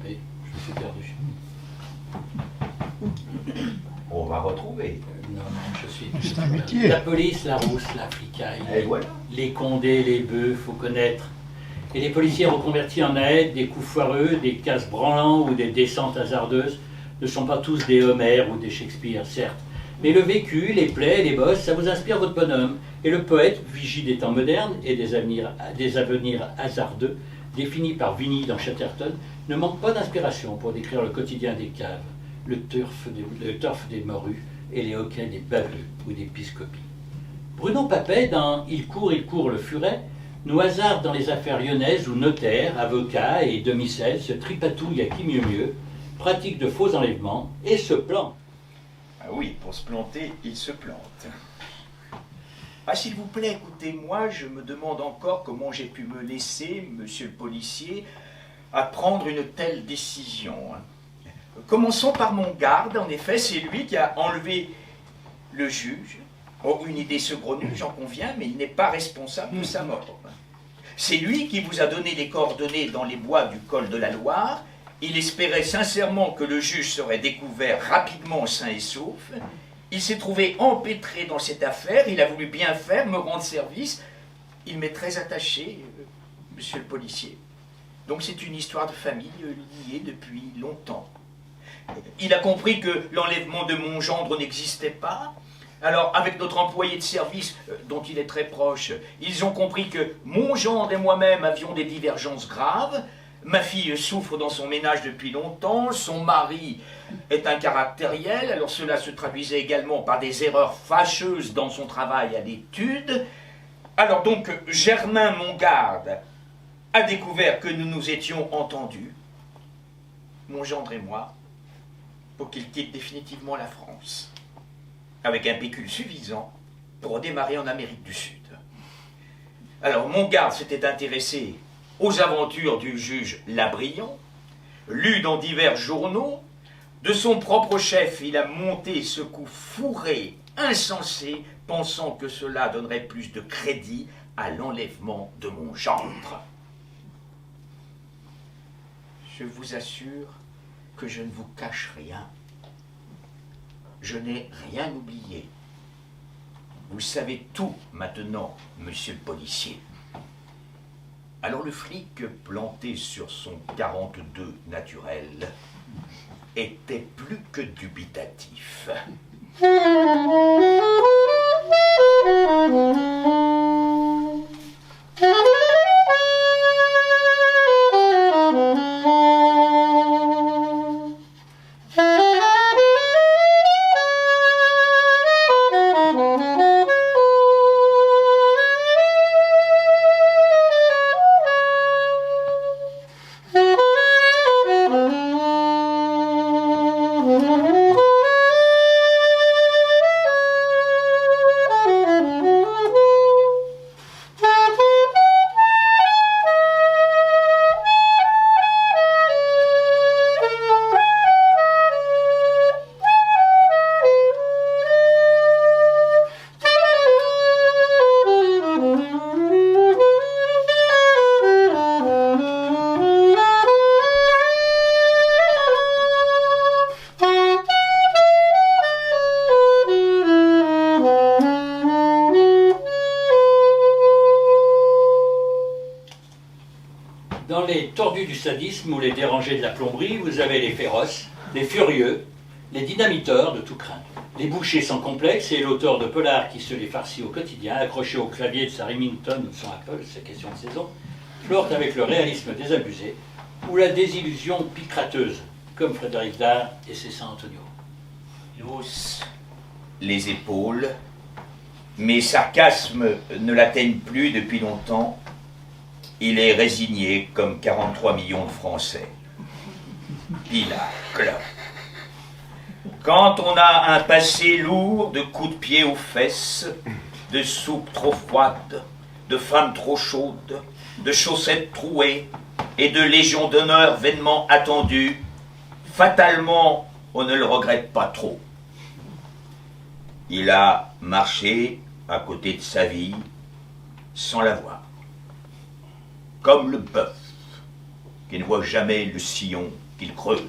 Oui, je suis perdu. On va retrouver. Non, je suis... C'est un métier. La police, la rousse, la flicaille. Et voilà. Les condés, les bœufs, faut connaître. Et les policiers reconvertis en naèdes, des coups foireux, des casses branlants ou des descentes hasardeuses ne sont pas tous des Homère ou des Shakespeare, certes. Mais le vécu, les plaies, les bosses, ça vous inspire votre bonhomme. Et le poète, vigie des temps modernes et des avenirs hasardeux, définis par Vigny dans Chatterton, ne manque pas d'inspiration pour décrire le quotidien des caves, le turf des morues et les hoquets des baveux ou des piscopies. Bruno Papet, dans Il court le furet, nous hasarde dans les affaires lyonnaises où notaires, avocats et demi-celles se tripatouillent à qui mieux, pratiquent de faux enlèvements et se plantent. Ah oui, pour se planter, il se plante. Ah, s'il vous plaît, écoutez-moi, je me demande encore comment j'ai pu me laisser, monsieur le policier, à prendre une telle décision. Commençons par mon garde, en effet, c'est lui qui a enlevé le juge. Oh, une idée saugrenue, j'en conviens, mais il n'est pas responsable de sa mort. C'est lui qui vous a donné les coordonnées dans les bois du col de la Loire. Il espérait sincèrement que le juge serait découvert rapidement sain et sauf. Il s'est trouvé empêtré dans cette affaire, il a voulu bien faire, me rendre service. Il m'est très attaché, monsieur le policier. Donc c'est une histoire de famille liée depuis longtemps. Il a compris que l'enlèvement de mon gendre n'existait pas. Alors, avec notre employé de service, dont il est très proche, ils ont compris que mon gendre et moi-même avions des divergences graves. Ma fille souffre dans son ménage depuis longtemps, son mari est incaractériel, alors cela se traduisait également par des erreurs fâcheuses dans son travail à l'étude. Alors donc, Germain, mon garde, a découvert que nous nous étions entendus, mon gendre et moi, pour qu'il quitte définitivement la France, avec un pécule suffisant pour démarrer en Amérique du Sud. Alors, mon garde s'était intéressé aux aventures du juge Labriand, lu dans divers journaux. De son propre chef, il a monté ce coup fourré, insensé, pensant que cela donnerait plus de crédit à l'enlèvement de mon gendre. Je vous assure que je ne vous cache rien. Je n'ai rien oublié. Vous savez tout maintenant, monsieur le policier. Alors le flic, planté sur son 42 naturel, était plus que dubitatif. Dans les tordus du sadisme ou les dérangés de la plomberie, vous avez les féroces, les furieux, les dynamiteurs de tout crin, les bouchers sans complexe et l'auteur de polar qui se les farcit au quotidien, accroché au clavier de sa Remington ou de son Apple, c'est question de saison, flirte avec le réalisme désabusé ou la désillusion picrateuse, comme Frédéric Dard et ses San Antonio. Il hausse les épaules. Mes sarcasmes ne l'atteignent plus depuis longtemps. Il est résigné comme 43 millions de Français. Pinacle. Quand on a un passé lourd de coups de pied aux fesses, de soupe trop froide, de femmes trop chaudes, de chaussettes trouées et de légion d'honneur vainement attendue, fatalement, on ne le regrette pas trop. Il a marché à côté de sa vie sans la voir. Comme le bœuf qui ne voit jamais le sillon qu'il creuse.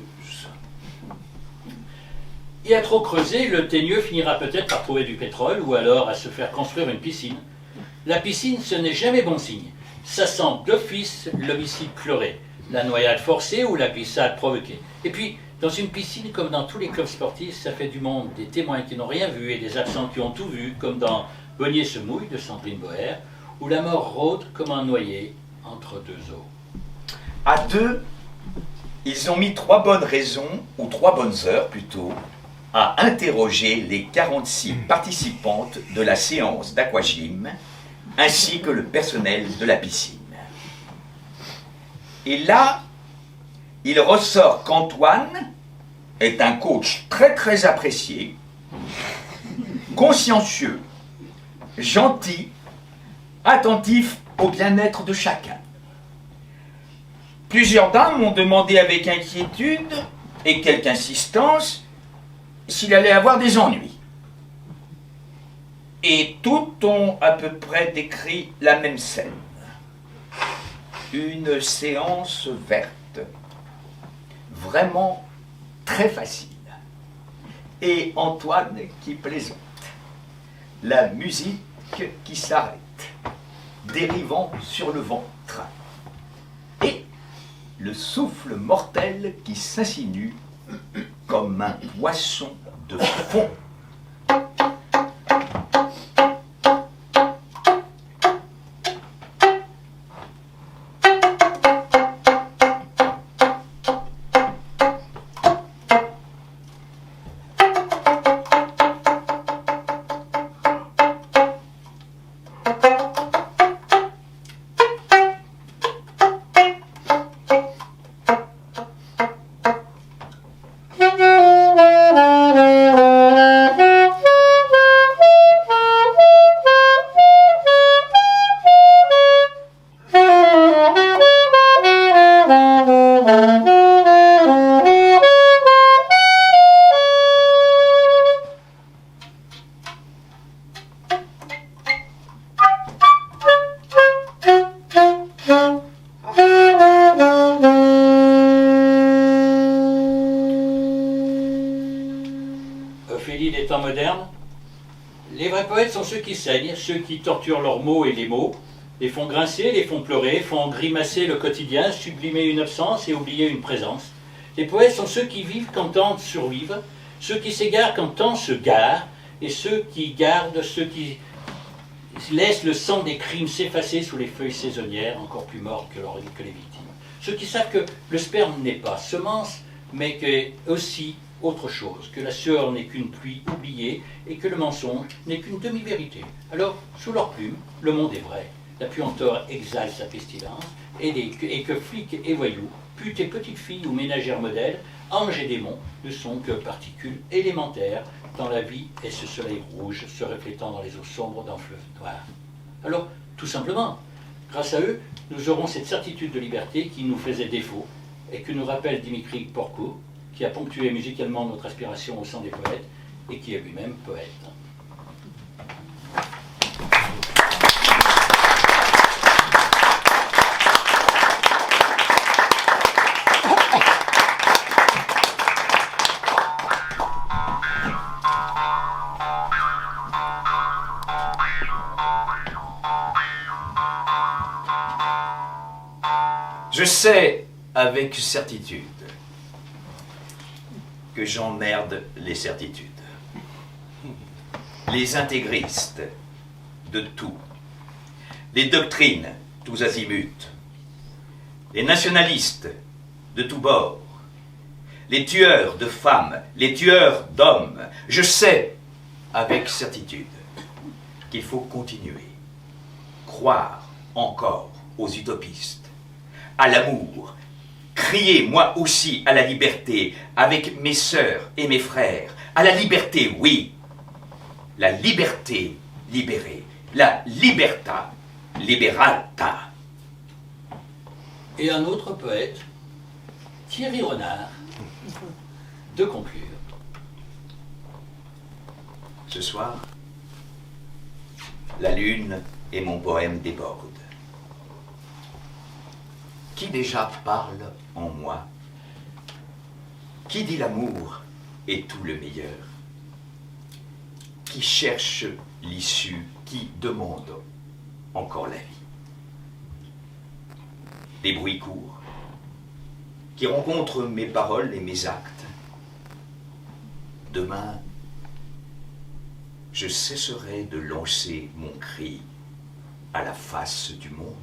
Et à trop creuser, le teigneux finira peut-être par trouver du pétrole ou alors à se faire construire une piscine. La piscine, ce n'est jamais bon signe. Ça sent d'office l'homicide pleuré, la noyade forcée ou la glissade provoquée. Et puis, dans une piscine, comme dans tous les clubs sportifs, ça fait du monde, des témoins qui n'ont rien vu et des absents qui ont tout vu, comme dans Bonnier se mouille de Sandrine Boer, où la mort rôde comme un noyé entre deux eaux. À deux, ils ont mis 3 bonnes raisons, ou 3 bonnes heures plutôt, à interroger les 46 participantes de la séance d'aquagym, ainsi que le personnel de la piscine. Et là, il ressort qu'Antoine est un coach très très apprécié, consciencieux, gentil, attentif au bien-être de chacun. Plusieurs dames m'ont demandé avec inquiétude et quelque insistance s'il allait avoir des ennuis. Et toutes ont à peu près décrit la même scène. Une séance verte, vraiment très facile. Et Antoine qui plaisante. La musique qui s'arrête, dérivant sur le ventre. Et le souffle mortel qui s'insinue comme un poisson de fond. Ceux qui saignent, ceux qui torturent leurs mots et les mots, les font grincer, les font pleurer, font grimacer le quotidien, sublimer une absence et oublier une présence. Les poètes sont ceux qui vivent quand temps survivent, ceux qui s'égarent quand temps se gare, et ceux qui gardent, ceux qui laissent le sang des crimes s'effacer sous les feuilles saisonnières, encore plus mortes que les victimes. Ceux qui savent que le sperme n'est pas semence, mais que aussi autre chose, que la sueur n'est qu'une pluie oubliée et que le mensonge n'est qu'une demi-vérité. Alors, sous leur plume, le monde est vrai. La puanteur exhale sa pestilence et que flics et voyous, putes et petites filles ou ménagères modèles, anges et démons ne sont que particules élémentaires dans la vie et ce soleil rouge se reflétant dans les eaux sombres d'un fleuve noir. Alors, tout simplement, grâce à eux, nous aurons cette certitude de liberté qui nous faisait défaut et que nous rappelle Dimitri Porco, qui a ponctué musicalement notre aspiration au sang des poètes et qui est lui-même poète. Je sais avec certitude que j'emmerde les certitudes. Les intégristes de tout. Les doctrines tous azimuts. Les nationalistes de tous bords. Les tueurs de femmes, les tueurs d'hommes. Je sais avec certitude qu'il faut continuer. Croire encore aux utopistes, à l'amour, crier moi aussi à la liberté avec mes sœurs et mes frères. À la liberté, oui. La liberté libérée. La libertà liberata. Et un autre poète, Thierry Renard, de conclure. Ce soir, la lune et mon poème débordent. Qui déjà parle en moi Qui dit l'amour est tout le meilleur. Qui cherche l'issue, qui demande encore la vie. Des bruits courts, qui rencontrent mes paroles et mes actes. Demain, je cesserai de lancer mon cri à la face du monde.